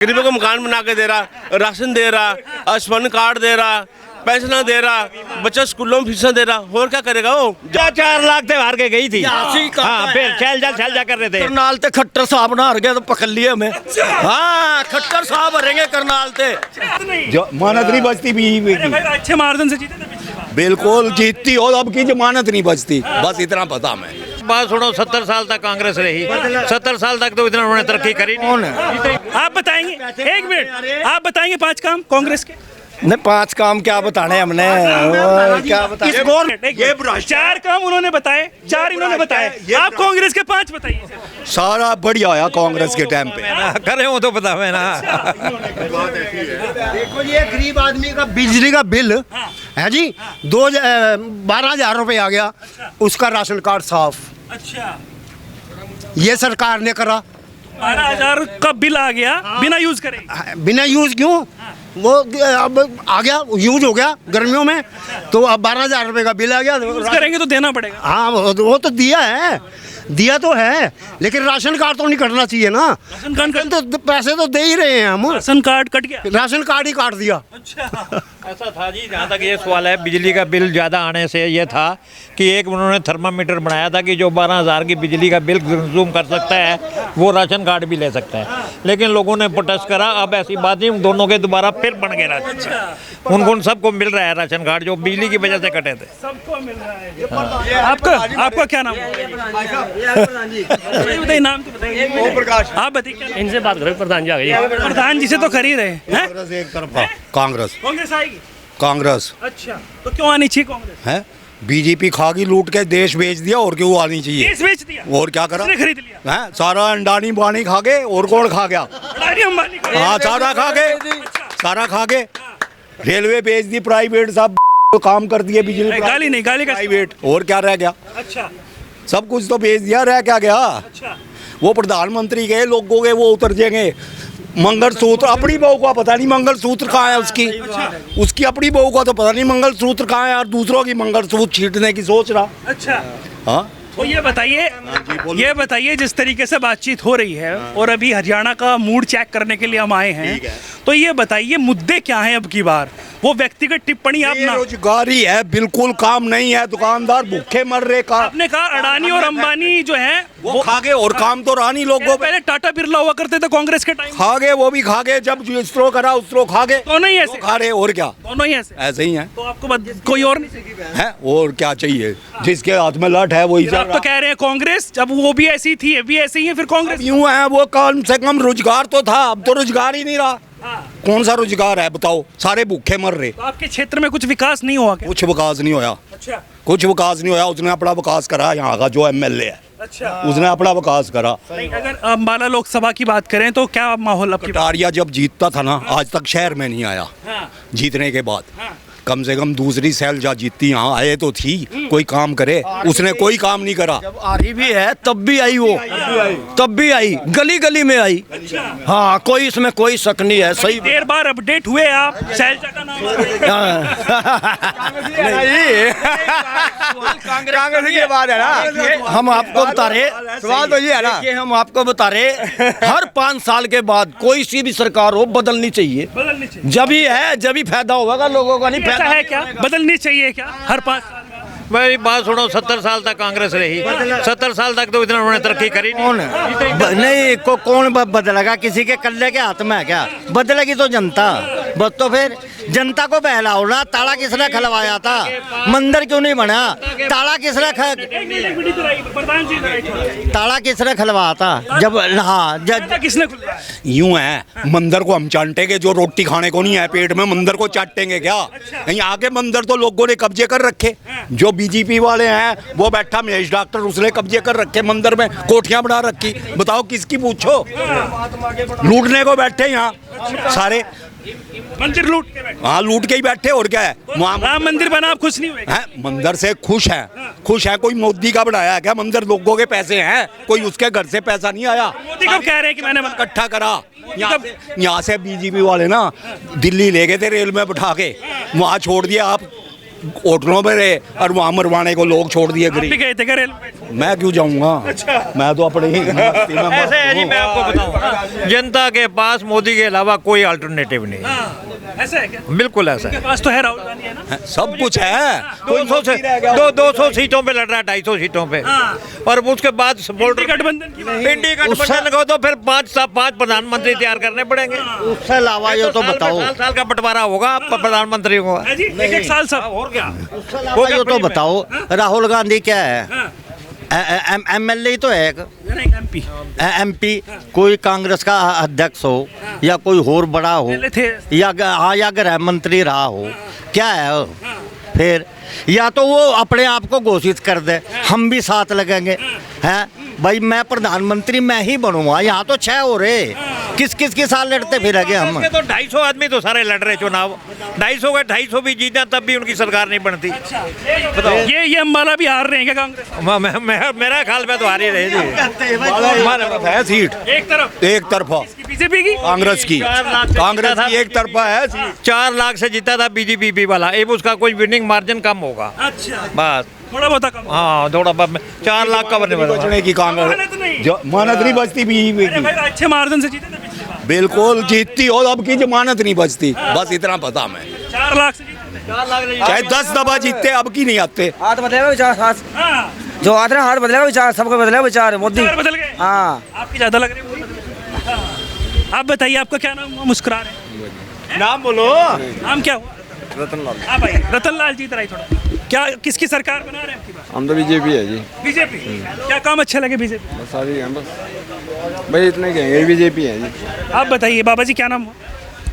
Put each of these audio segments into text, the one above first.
गरीबों को मकान बना के दे रहा, राशन दे रहा, आयुष्मान कार्ड दे रहा, पेंशन दे रहा, बच्चा स्कूलों में फीसा दे रहा, और क्या करेगा वो? 4 लाख ते हार के गई थी। हाँ, फिर छल जा कर रहे थे। करनाल ते खट्टर साहब ना हार गया तो पकड़ लिए हमें। हाँ, खट्टर साहब हारेंगे करनाल ते। जमानत नहीं बचती बीजेपी की। अच्छे मार्जिन से जीते थे पिछली बार। बिल्कुल जीतती और अब की जमानत नहीं बचती, बस इतना पता हमें। बात सुनो, 70 साल तक कांग्रेस रही, 70 साल तक तो इतना उन्होंने तरक्की करी नहीं। आप बताएंगे, एक मिनट, आप बताएंगे 5 काम कांग्रेस के? नहीं, 5 काम क्या बताने हमने, क्या बताए? ये 4 काम उन्होंने बताए, 4 इन्होंने बताए, आप कांग्रेस के 5 बताइए। सारा बढ़िया आया कांग्रेस के टाइम पे। करे हो तो बतावे ना। देखो ये गरीब आदमी का बिजली का बिल है जी, 12,000 रुपये आ गया, उसका राशन कार्ड साफ। अच्छा, ये सरकार ने करा। 12,000 का बिल आ गया बिना यूज करे। बिना यूज क्यों, वो अब आ गया, यूज हो गया गर्मियों में, तो अब 12,000 रुपये का बिल आ गया। यूज करेंगे तो देना पड़ेगा। हाँ, वो तो दिया तो है, लेकिन राशन कार्ड तो नहीं कटना चाहिए ना। राशन कार्ड तो पैसे तो दे ही रहे हैं हम। राशन कार्ड कट गया। राशन कार्ड ही काट दिया। अच्छा, ऐसा था जी, जहाँ तक ये सवाल है, बिजली का बिल ज़्यादा आने से ये था कि एक उन्होंने थर्मामीटर बनाया था कि जो 12,000 की बिजली का बिल कंज्यूम कर सकता है वो राशन कार्ड भी ले सकता है, लेकिन लोगों ने प्रोटेस्ट करा। अब ऐसी बात नहीं, दोनों के दोबारा फिर बन गए राशन। उनको सबको मिल रहा है राशन कार्ड जो बिजली की वजह से कटे थे। सबको मिल रहा है। आपका क्या नाम है? बताइए, नाम तो बताइए। आप बताइए, इनसे बात करो, प्रधान जी आ गए। प्रधान जी से तो खरीद रहे हैं। कांग्रेस एक तरफा, कांग्रेस कांग्रेस आएगी। कांग्रेस अच्छा, तो क्यों आनी चाहिए कांग्रेस? है, बीजेपी खागी लूट के देश बेच दिया, और क्यों आनी चाहिए? देश बेच दिया और क्या करा? किसने खरीद लिया? है, सारा अंडानी बानी खा गए, और कौन खा गया? अडानी अंबानी का। हाँ, सारा खा गए, सारा खा गए। रेलवे बेच दी, प्राइवेट सब काम कर दिए, बिजली गाली नहीं, गाली का प्राइवेट, और क्या रह गया? अच्छा, सब कुछ तो बेच दिया, रह क्या गया? अच्छा, वो प्रधानमंत्री के लोगों के वो उतर जाएंगे। मंगलसूत्र अपनी बहू का पता नहीं मंगलसूत्र कहाँ है उसकी, उसकी अपनी बहू का तो पता नहीं मंगलसूत्र कहाँ है, और दूसरों की मंगलसूत्र छींटने की सोच रहा। अच्छा, हाँ, तो ये बताइए जिस तरीके से बातचीत हो रही है, और अभी हरियाणा का मूड चेक करने के लिए हम आए हैं, तो ये बताइए मुद्दे क्या हैं अब की बार? वो व्यक्तिगत टिप्पणी आप ना। बेरोजगारी है, बिल्कुल काम नहीं है, दुकानदार भूखे मर रहे का। आपने कहा अडानी और अंबानी जो है वो खा गए, और काम तो रहा नहीं लोगों पे। पहले टाटा बिरला हुआ करते थे कांग्रेस के टाइम। खा गए, वो भी खा गए, जब इसरो करा उसरो खा गए, दोनों ही ऐसे खा रहे, और क्या? दोनों ही ऐसे ऐसे ही है। तो आपको कोई और नहीं है, और क्या चाहिए? जिसके हाथ में लठ है वही आप तो कह रहे हैं कांग्रेस, जब वो भी ऐसी थी, ये भी ऐसी ही है, फिर कांग्रेस यूं है। वो कम से कम रोजगार तो था, अब तो रोजगार ही नहीं रहा। कौन सा रोजगार है बताओ? सारे भूखे मर रहे। तो आपके क्षेत्र में कुछ विकास नहीं हुआ क्या? कुछ विकास नहीं होया, अच्छा, कुछ विकास नहीं होया। उसने अपना विकास करा, यहाँ का जो एमएलए है, अच्छा, उसने अपना विकास करा। नहीं, अगर अम्बाला लोकसभा की बात करें तो क्या माहौल आपकी? कटारिया जब जीतता था ना, आज तक शहर में नहीं आया। हाँ, जीतने के बाद हाँ, कम से कम दूसरी सेल जा जीतती, यहाँ आए तो थी, कोई काम करे। उसने कोई काम नहीं करा। जब आ रही भी है तब भी आई, वो तब भी आई, गली गली में आई। हाँ, कोई इसमें कोई शक नहीं है। सही देर बार अपडेट हुए आप, शैलजा का नाम कांग्रेस की बात है ना, हम आपको बता रहे, सवाल तो ये है ना, हम आपको बता रहे, हर 5 साल के बाद कोई सी भी सरकार हो बदलनी चाहिए। बदलनी चाहिए। जब ही है, जब ही फायदा होगा, लोगों का नहीं ऐसा फायदा है क्या? बदलनी चाहिए क्या हर 5 साल में? भाई बात सुनो, 70 साल तक कांग्रेस रही, 70 साल तक तो इतना उन्होंने तरक्की करी नहीं, कौन बदलेगा? किसी के कल्ले के हाथ में है क्या? बदलेगी तो जनता। बस तो फिर जनता को बहलाओ ना। ताला किसने खलवाया था? मंदिर क्यों नहीं बना? ताला किसने ताला किसने खलवाया था? जब हाँ, किसने? यूं है, मंदिर को हम चाटेंगे, जो रोटी खाने को नहीं है पेट में, मंदिर को चाटेंगे क्या? यहीं आके मंदिर तो लोगों ने कब्जे कर रखे। जो बीजेपी वाले हैं, वो बैठा महेश डॉक्टर, उसने कब्जे कर रखे मंदिर में, कोठियां बना रखी। बताओ किसकी पूछो? लूटने को बैठे यहाँ सारे, मंदिर लूट के बैठे। हाँ, लूट के ही बैठे, और क्या है? राम मंदिर बना, आप खुश नहीं हुए? हैं, मंदिर से खुश है, खुश है। कोई मोदी का बनाया है क्या मंदिर? लोगों के पैसे हैं, कोई उसके घर से पैसा नहीं आया। मोदी कब कह रहे हैं कि मैंने इकट्ठा करा? यहाँ से बीजेपी वाले ना दिल्ली ले गए थे रेल में बिठा के, वहाँ छोड़ दिया। आप होटलों में रहे और वहाँ मरवाने को लोग छोड़ दिए आप भी गरीब। गए थे क्या रेलवे में? मैं क्यों जाऊँगा? मैं तो अपने ही मस्ती में ऐसे है जी, मस्त मैं हूँ। आपको बताऊं, जनता के पास मोदी के अलावा कोई अल्टरनेटिव नहीं है। हाँ, ऐसा है क्या? बिल्कुल ऐसा उनके है। पास तो है राहुल गांधी है ना? सब कुछ है। 200 से 200 सीटों पे लड़ रहा है, 250 सीटों पे, हाँ। और उसके बाद सपोर्ट गठबंधन की बात। इंडी गठबंधन को तो फिर पांच प्रधानमंत्री तैयार करने पड़ेंगे। उससे अलावा ये तो बताओ, साल साल का बटवारा होगा प्रधानमंत्री को। है जी, एक साल सब। और क्या? वो ये तो बताओ, राहुल गांधी क्या है? एमएलए तो है एक, एमपी एमपी, कोई कांग्रेस का अध्यक्ष हो या कोई और बड़ा हो पहले थे। या गृह मंत्री रहा हो, क्या है वो? फिर या तो वो अपने आप को घोषित कर दे, हम भी साथ लगेंगे, हैं भाई मैं प्रधानमंत्री मैं ही बनूंगा। यहाँ तो 6 हो रहे, किस किस के साथ लड़ते फिरेंगे हम? इसके तो 250 आदमी तो सारे लड़ रहे चुनाव, 250 का 250 भी जीतना तब भी उनकी सरकार नहीं बनती। बताओ, ये अम्बाला भी हार रहे हैं क्या कांग्रेस? मेरा ख्याल में तो हार ही रहे जी। है सीट एक तरफ एक तरफा बीजेपी की। कांग्रेस की, 4 लाख से कांग्रेस जीता की था। एक तरफा है सीट। 4 लाख से जीता था बीजेपी वाला, अब उसका कोई विनिंग मार्जिन कम होगा अच्छा, बस। थोड़ा बहुत कम। हाँ, थोड़ा 4 लाख का बनने वाला। बचने की मानत कांग्रेस नहीं। जो मानत नहीं बचती बीजेपी अरे की। भाई अच्छे मार्जिन से जीते थे पिछली बार। बिल्कुल जीतती और अब की जमानत नहीं बचती, बस इतना पता मैं। 4 लाख से जीते थे। 4 लाख चाहे 10 दफा जीतते अब की नहीं आते। हाथ बदलेगा विचार, हाथ हाँ, जो हाथ रहा हाथ बदलेगा विचार, सबको बदलेगा विचार मोदी। विचार बदल गए। हाँ आपकी ज्यादा लग रही है। हाँ। आप बताइए आपका क्या नाम हुआ? मुस्कुरा रहे हैं। नाम बोलो। नाम क्या हुआ? रतनलाल। हाँ भाई, रतनलाल जीत रहा है थोड़ा। क्या किसकी सरकार बना रहे हैं आपकी बात? हम तो बीजेपी है जी। बीजेपी। क्या काम अच्छे लगे बीजेपी? बस सारी हैं बस भाई, इतने कहेंगे बीजेपी है जी। आप बताइए बाबा जी क्या नाम हुआ?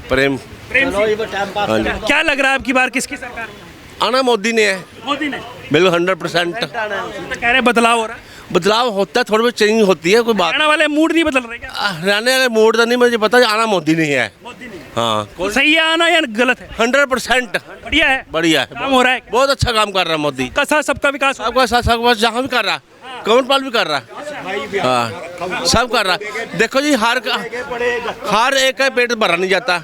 प्रेम प्रेम सिंह। क्या लग रहा है आपकी बार किसकी सरकार बना? आना मोदी ने है, मोदी ने। बिल्कुल 100%। तो कह रहे हैं बदलाव हो रहा है। बदलाव होता है, थोड़ी बहुत चेंज होती है, कोई बात। हरियाणा वाले मूड नहीं बदल रहे क्या? हरियाणा वाले मोड़ तो नहीं, मुझे पता है, आना मोदी नहीं है। मोदी नहीं। हाँ, तो सही है आना या गलत है? 100% बढ़िया है। बढ़िया है, काम हो रहा है। बहुत अच्छा काम कर रहा है मोदी। का साथ सबका विकास हो सबका साथ सबका जहाँ भी कर रहा, कमलपाल भी कर रहा, हाँ सब कर रहा। देखो जी, हर एक का पेट भरा नहीं जाता।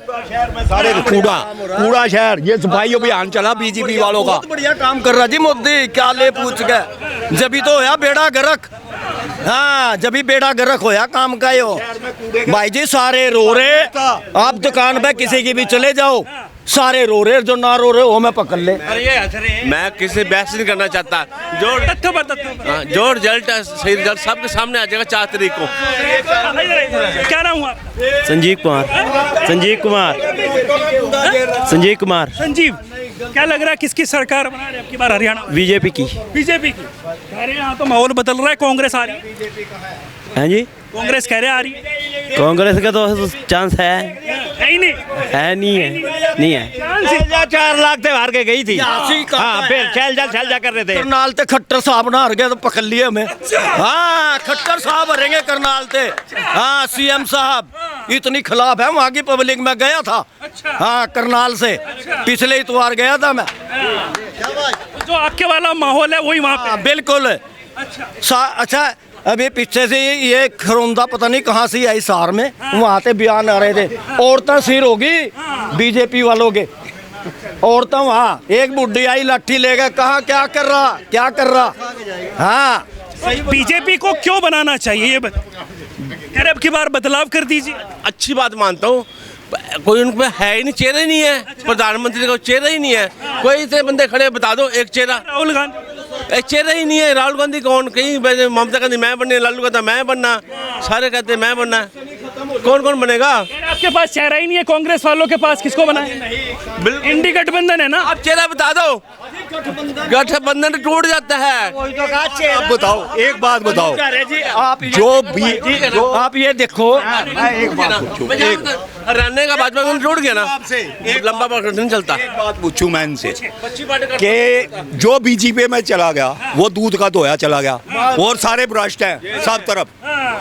सारे कूड़ा शहर, ये सफाई अभियान चला बीजेपी वालों का। बहुत बढ़िया काम कर रहा जी मोदी, क्या ले पूछ के, जब तो होया बेड़ा गर्क। हाँ, जब भी बेड़ा गर्क होया काम का यो। भाई जी सारे रो रहे, आप दुकान पे किसी की भी चले जाओ, सारे रो रहे, जो ना रो रहे हो मैं पकड़ ले। मैं किसी से बहस नहीं करना चाहता। जो तथ्य पर। हाँ, जो रिजल्ट है, सही रिजल्ट सबके सामने आ जाएगा 4 तारीख को। क्या नाम हुआ आपका? संजीव कुमार। संजीव कुमार। संजीव कुमार। संजीव, क्या लग रहा है किसकी सरकार बना रहे हैं आपकी बार हरियाणा? बीजेपी की। बीजेपी की। कह रहे हैं यहाँ तो माहौल बदल रहा है, कांग्रेस आ रही है। हैं जी, कांग्रेस कह रहे आ रही है। कांग्रेस का तो चांस है ही नहीं। है नहीं है, नहीं है। चांस ही- 4 लाख से हार के गई थी। यहाँ से हाँ, फिर छल जा कर रहे थे। करनाल ते खट्टर साहब ना हार गया तो पकड़ लिए हमें। हाँ, खट्टर साहब हरेंगे करनाल ते। हाँ, सीएम साहब इतनी खिलाफ है, वहाँ की पब्लिक में गया था। हाँ, करनाल से पिछले इतवार गया था मैं। जो आपके वाला माहौल है वही वहाँ पे हाँ, है। बिल्कुल। अच्छा, अभी पीछे से ये खरोंदा पता नहीं कहाँ से आई सार में, वहाँ से बयान आ रहे थे, औरतें सिर होगी बीजेपी वालों के। औरतें वहाँ, एक बुढ़ी आई लाठी लेकर, कहा क्या कर रहा। हाँ, बीजेपी को क्यों बनाना चाहिए ये बता। कह रहे अब की बार बदलाव कर दीजिए। अच्छी बात मानता हूँ, कोई उन पे है ही नहीं, चेहरा ही नहीं है। प्रधानमंत्री का चेहरा ही नहीं है। कोई इतने बंदे खड़े, बता दो एक चेहरा। राहुल गांधी। एक चेहरा ही नहीं है। राहुल गांधी कौन, कहीं ममता गांधी मैं बनने, लालू कहता मैं बनना, सारे कहते मैं बनना, कौन बनेगा? आपके पास चेहरा ही नहीं है, कांग्रेस वालों के पास किसको बनाए? इंडी गठबंधन है ना। आप चेहरा बता दो, गठबंधन टूट जाता है। अब बताओ, एक बात बताओ, आप ये देखो, एक बात पूछूं, हरियाणा का भाजपा में टूट गया ना, लंबा गठबंधन नहीं चलता। एक बात पूछूं मैं इनसे कि जो बीजेपी में चला गया वो दूध का धोया चला गया, और सारे भ्रष्ट हैं सब तरफ।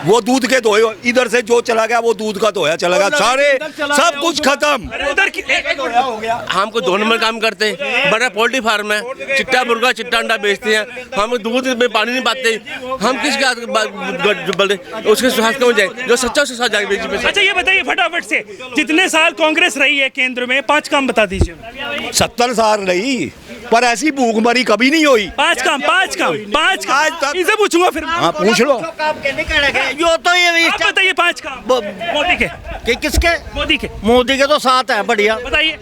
वो दूध के धोए, इधर से जो चला गया वो दूध का धोया चला गया, सारे सब कुछ खत्म। उधर की हमको 2 नंबर काम करते, बड़ा पोल्ट्री फार्म है, चिट्टा मुर्गा चिट्टा अंडा बेचते हैं, हम दूध में पानी नहीं पाते, हम किसके उसके स्वास्थ्य कौन जाए? जो सच्चा उसके साथ जाएगा बीजेपी से। अच्छा ये बताइए फटाफट से, जितने साल कांग्रेस रही है केंद्र में, 5 काम बता दीजिए। 70 साल रही, पर ऐसी भूखमरी कभी नहीं हुई। पांच काम आज तक- इनसे पूछूंगा फिर। हाँ पूछ लो। जो तो ये आप बताइए 5 काम मोदी के। किसके? मोदी के तो 7 है बढ़िया। बताइए।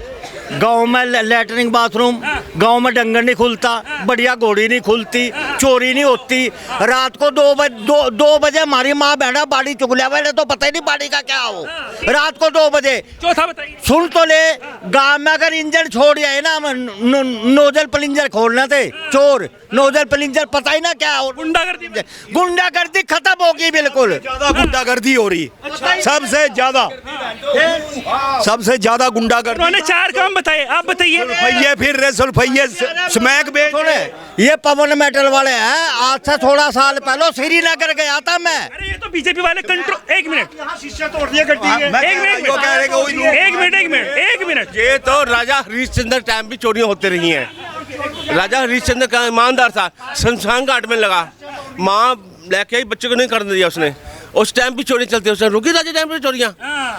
गांव में लैटरिन बाथरूम, गांव में डंगर नहीं खुलता, बढ़िया घोड़ी नहीं खुलती, चोरी नहीं होती। रात को 2 बजे हमारी माँ बहना बाड़ी चुगलिया वाले तो पता ही नहीं बाड़ी का क्या हो। रात को 2 बजे चौथा बताइए। सुन तो ले, गांव में अगर इंजन छोड़ जाए ना, नोजल प्लिंजर खोलना थे चोर, नोजल प्लिंजर पता ही ना क्या हो। गुंडागर्दी खत्म होगी बिल्कुल। ज्यादा गुंडागर्दी हो रही, सबसे ज्यादा गुंडागर्दी। उन्होंने 4 काम बताए, आप बताइए। सुल्फैये फिर रहे, सुल्फैये स्मैक बेच रहे। ये पवन मेटल वाले हैं। आज से थोड़ा साल पहले श्रीनगर गया था मैं। अरे ये तो बीजेपी वाले कंट्रोल। एक मिनट, एक मिनट। ये तो राजा हरिश्चंद्र टाइम भी चोरियां होती रही हैं। राजा हरिश्चंद्र का ईमानदार था, शमशान घाट में लगा, माँ लेके आई, बच्चे को नहीं करने दिया उसने। उस टाइम भी चोरी चलती है, उसने रोकी राजा टाइम पे चोरियां।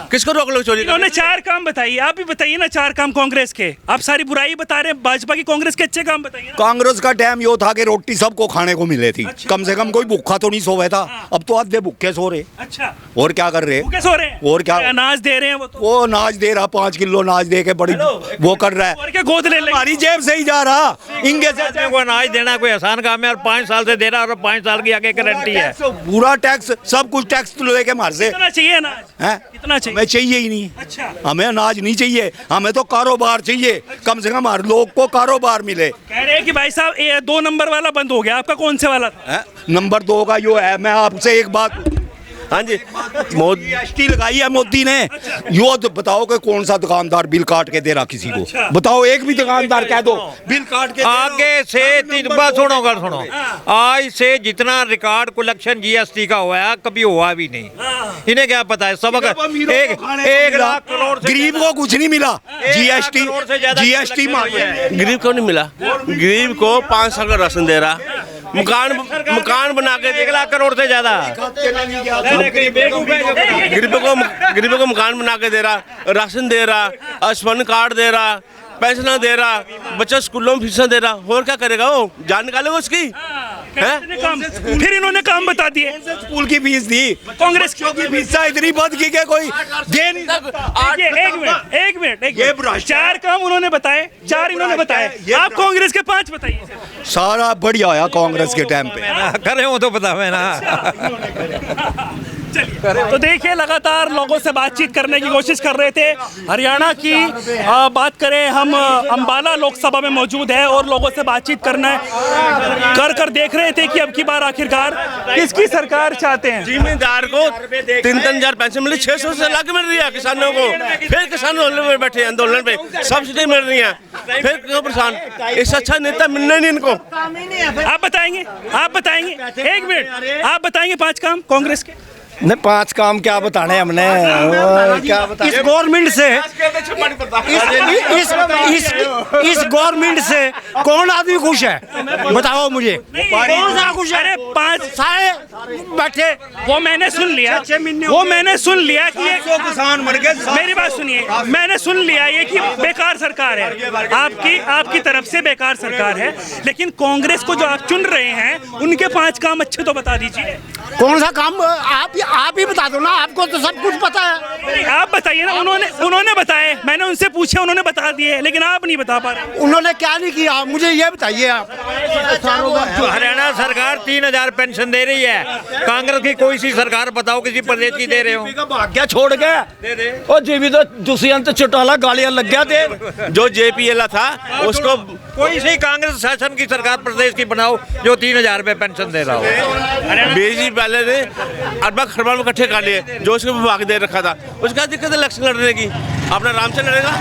किसको रोक लो चोरी? इन्होंने 4 काम बताइए, आप भी बताइए ना 4 काम कांग्रेस के। आप सारी बुराई बता रहे हैं, भाजपा की कांग्रेस के अच्छे काम बताइए। कांग्रेस का टाइम यो था कि रोटी सबको खाने को मिले थी। अच्छा। कम से कम कोई भूखा तो नहीं सोया था। अब तो आधे भूखे सो रहे। अच्छा, और क्या कर रहे? भूखे सो रहे हैं। और क्या? अनाज दे रहे हैं वो तो। वो अनाज दे रहा, 5 किलो अनाज दे के बड़ी वो कर रहा है। और क्या गोद ले लेंगे? हमारी जेब से ही जा रहा। इंगे से को अनाज देना कोई आसान काम है, और 5 साल से दे रहा है, और 5 साल की आगे गारंटी है। पूरा टैक्स, सब कुछ टैक्स लेके हमारे से। कितना चाहिए अनाज? हैं? कितना चाहिए? हमें चाहिए ही नहीं। अच्छा। हमें अनाज नहीं चाहिए, हमें तो कारोबार चाहिए। कम से कम हर लोग को कारोबार मिले। कह रहे हैं कि भाई साहब 2 नंबर वाला बंद हो गया, आपका कौन से वाला था? हैं? नंबर 2 का यो है। मैं आपसे एक बात, हाँ जी, मोदी जीएसटी लगाई है मोदी ने। यो तो बताओ कि कौन सा दुकानदार बिल काट के दे रहा किसी को? बताओ, एक भी दुकानदार कह दो बिल काट के आगे से सुनो, आज से जितना रिकॉर्ड कलेक्शन जीएसटी का हुआ है कभी हुआ भी नहीं। इन्हें क्या पता है? सब अगर 1 लाख करोड़ से गरीब को कुछ नहीं मिला। जीएसटी गरीब को नहीं मिला। गरीब को 5 साल का राशन दे रहा, मकान बना के 1 लाख करोड़ से ज्यादा गरीबों को मकान बना के दे रहा, राशन दे रहा, आयुष्मान कार्ड दे रहा, पेंशन दे रहा, बच्चा स्कूलों में फीसा दे रहा। और क्या करेगा वो? जान निकालेगा उसकी? फिर इन्होंने काम बता दिए। स्कूल की फीस दी, कांग्रेस की फीस इतनी बद की के कोई दे नहीं सकता। एक मिनट 4 काम उन्होंने बताए, 4 इन्होंने बताए। आप कांग्रेस के 5 बताइए। सारा बढ़िया आया कांग्रेस के टाइम पे। करे हो तो बता मैं ना। तो देखिए, लगातार लोगों से बातचीत करने की कोशिश कर रहे थे। हरियाणा की बात करें हम, अंबाला लोकसभा में मौजूद है और लोगों से बातचीत करना कर देख रहे थे कि अब की बार आखिरकार किसकी सरकार चाहते हैं। जिम्मेदार को 3-3 हजार पेंशन मिली, 600 से लाख मिल रही है किसानों को। फिर किसान आंदोलन में बैठे, आंदोलन पे सब्सिडी मिल रही है, फिर क्यों परेशान? इससे अच्छा नेता मिलना नहीं इनको। आप बताएंगे 1 मिनट, आप बताएंगे 5 काम कांग्रेस के? नहीं, 5 काम क्या बताने हमने, क्या बताने। इस गवर्नमेंट से इस गवर्नमेंट से कौन आदमी खुश है? बताओ मुझे, कौन सा खुश है? अरे 5 सारे बैठे। वो मैंने सुन लिया कि ये किसान मर गए। मेरी बात सुनिए, मैंने सुन लिया ये कि बेकार सरकार है आपकी तरफ से, बेकार सरकार है। लेकिन कांग्रेस को जो आप चुन रहे हैं उनके 5 काम अच्छे तो बता दीजिए। कौन सा काम? आप ही बता दो ना, आपको तो सब कुछ पता है। आप बताइए ना। उन्होंने बताए, मैंने उनसे पूछे, उन्होंने बता दिए, लेकिन आप नहीं बता पा रहे। उन्होंने क्या नहीं किया मुझे ये बताइए आप। जो हरियाणा सरकार 3000 पेंशन दे रही है, कांग्रेस की कोई सी सरकार बताओ किसी प्रदेश की दे रहे हो? भाग्य छोड़ गए और जीवी तो दुष्यंत चौटाला गालियां लग गया थे। जो JPL था उसको कोई सी कांग्रेस शासन की सरकार प्रदेश की बनाओ जो 3000 रुपए पेंशन दे रहा हो। बीजेपी वाले ने अरबा खरबा में इकट्ठे कर लिए, जो उसको विभाग दे रखा था। उसका दिक्कत है इलेक्शन लड़ने की, अपना आराम से लड़ेगा,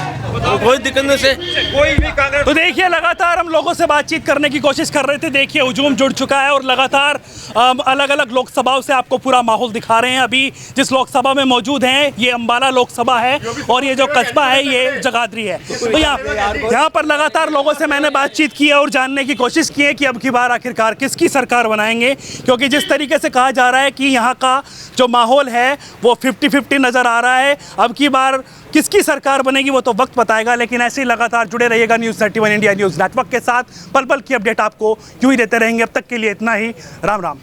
कोई दिक्कत नहीं से। कोई भी कांग्रेस। तो देखिए, लगातार हम लोगों से बातचीत करने की कोशिश कर रहे थे। देखिए, हुजूम जुड़ चुका है और लगातार अलग अलग लोकसभाओं से आपको पूरा माहौल दिखा रहे हैं। अभी जिस लोकसभा में मौजूद हैं ये अंबाला लोकसभा है और ये जो कस्बा है ये जगाधरी है। तो यहाँ पर लगातार लोगों से मैंने बातचीत की है और जानने की कोशिश की है कि अब की बार आखिरकार किसकी सरकार बनाएंगे, क्योंकि जिस तरीके से कहा जा रहा है कि यहाँ का जो माहौल है वो 50-50 नज़र आ रहा है। अब की बार किसकी सरकार बनेगी वो तो वक्त बताएगा, लेकिन ऐसे ही लगातार जुड़े रहिएगा न्यूज़ 31 इंडिया न्यूज़ नेटवर्क के साथ। पल पल की अपडेट आपको यूं ही देते रहेंगे। अब तक के लिए इतना ही। राम राम।